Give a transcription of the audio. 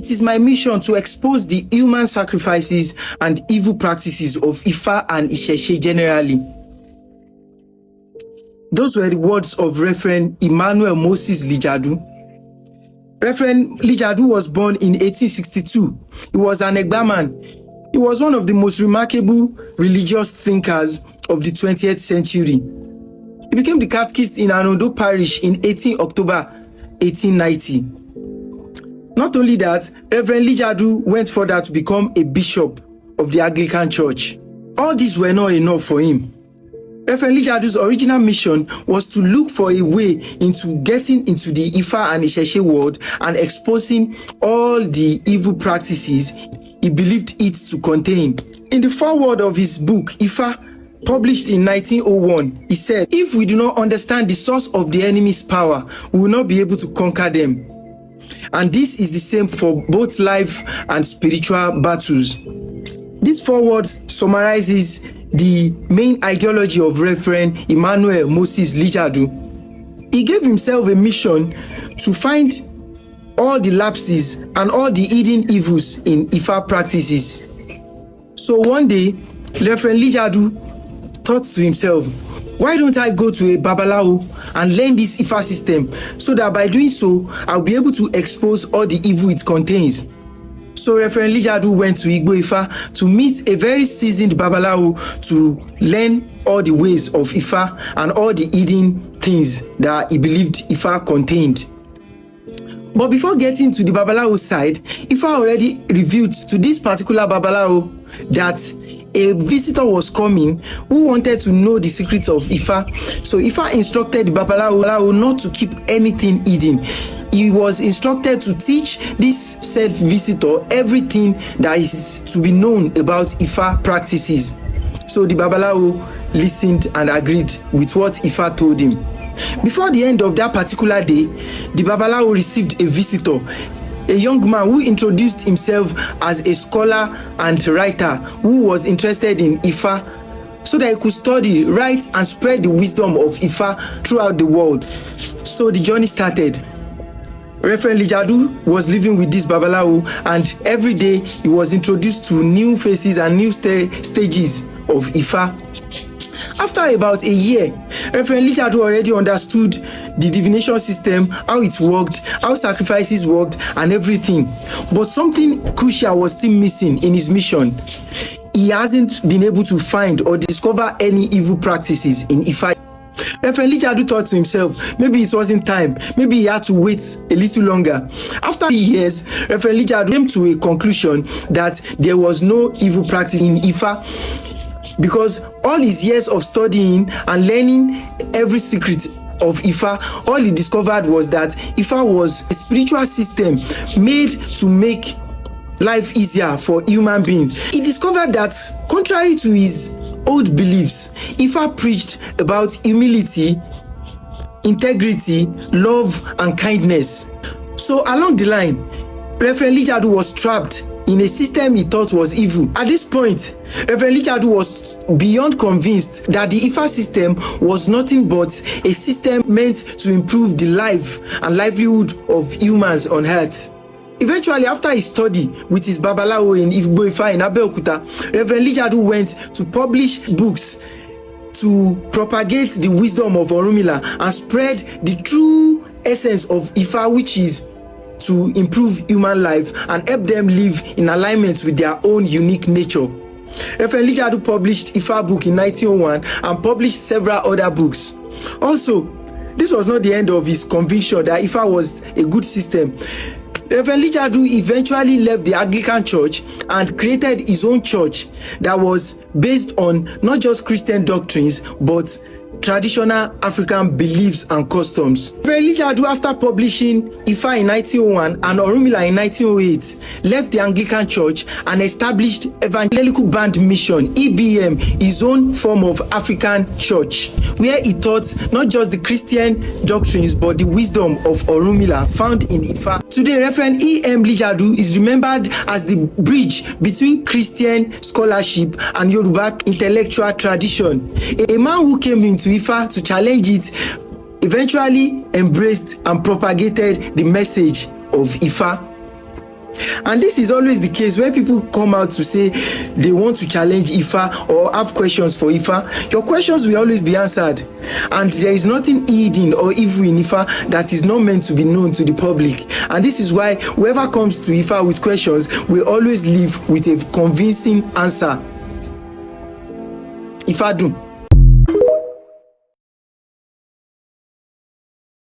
it is my mission to expose the human sacrifices and evil practices of Ifa and Isheshe generally. Those were the words of Reverend Emmanuel Moses Lijadu. Reverend Lijadu was born in 1862. He was an Egba man. He was one of the most remarkable religious thinkers of the 20th century. He became the catechist in Anodo Parish in 18 October 1890. Not only that, Reverend Lijadu went further to become a bishop of the Anglican Church. All these were not enough for him. Reverend Lijadu's original mission was to look for a way into getting into the Ifa and Isheshe world and exposing all the evil practices he believed it to contain. In the foreword of his book, Ifa, published in 1901, he said, "If we do not understand the source of the enemy's power, we will not be able to conquer them." And this is the same for both life and spiritual battles. This foreword summarizes the main ideology of Reverend Emmanuel Moses Lijadu. He gave himself a mission to find all the lapses and all the hidden evils in Ifa practices. So one day, Reverend Lijadu thought to himself, why don't I go to a Babalawo and learn this Ifa system so that by doing so, I'll be able to expose all the evil it contains. So Reverend Lijadu went to Igbo Ifa to meet a very seasoned Babalawo to learn all the ways of Ifa and all the hidden things that he believed Ifa contained. But before getting to the Babalawo side, Ifa already revealed to this particular Babalawo that a visitor was coming who wanted to know the secrets of Ifa. So Ifa instructed the Babalawo not to keep anything hidden. He was instructed to teach this said visitor everything that is to be known about Ifa practices. So the Babalawo listened and agreed with what Ifa told him. Before the end of that particular day, the Babalawo received a visitor, a young man who introduced himself as a scholar and writer who was interested in Ifa so that he could study, write, and spread the wisdom of Ifa throughout the world. So the journey started. Reverend Lijadu was living with this Babalawo, and every day he was introduced to new faces and new stages of Ifa. After about a year, Reverend Lijadu already understood the divination system, how it worked, how sacrifices worked, and everything. But something crucial was still missing in his mission. He hasn't been able to find or discover any evil practices in Ifa. Reverend Lijadu thought to himself, maybe it wasn't time, maybe he had to wait a little longer. After years, Reverend Lijadu came to a conclusion that there was no evil practice in Ifa, because all his years of studying and learning every secret of Ifa, all he discovered was that Ifa was a spiritual system made to make life easier for human beings. He discovered that, contrary to his old beliefs, Ifa preached about humility, integrity, love, and kindness. So along the line, Reverend Lijadu was trapped in a system he thought was evil. At this point, Reverend Lijadu was beyond convinced that the Ifa system was nothing but a system meant to improve the life and livelihood of humans on earth. Eventually, after his study with his Babalawo in Igbo Ifa in Abeokuta, Reverend Lijadu went to publish books to propagate the wisdom of Orunmila and spread the true essence of Ifa, which is to improve human life and help them live in alignment with their own unique nature. Reverend Lijadu published Ifa book in 1901 and published several other books. Also, this was not the end of his conviction that Ifa was a good system. Reverend Lijadu eventually left the Anglican Church and created his own church that was based on not just Christian doctrines but traditional African beliefs and customs. Reverend Lijadu, after publishing Ifa in 1901 and Orunmila in 1908, left the Anglican Church and established Evangelical Band Mission, EBM, his own form of African church, where he taught not just the Christian doctrines but the wisdom of Orunmila found in Ifa. Today, Reverend E.M. Lijadu is remembered as the bridge between Christian scholarship and Yoruba intellectual tradition. A man who came into Ifa to challenge it eventually embraced and propagated the message of Ifa. And this is always the case when people come out to say they want to challenge Ifa or have questions for Ifa. Your questions will always be answered, and there is nothing hidden or evil in Ifa that is not meant to be known to the public. And this is why whoever comes to Ifa with questions will always leave with a convincing answer. Ifadun.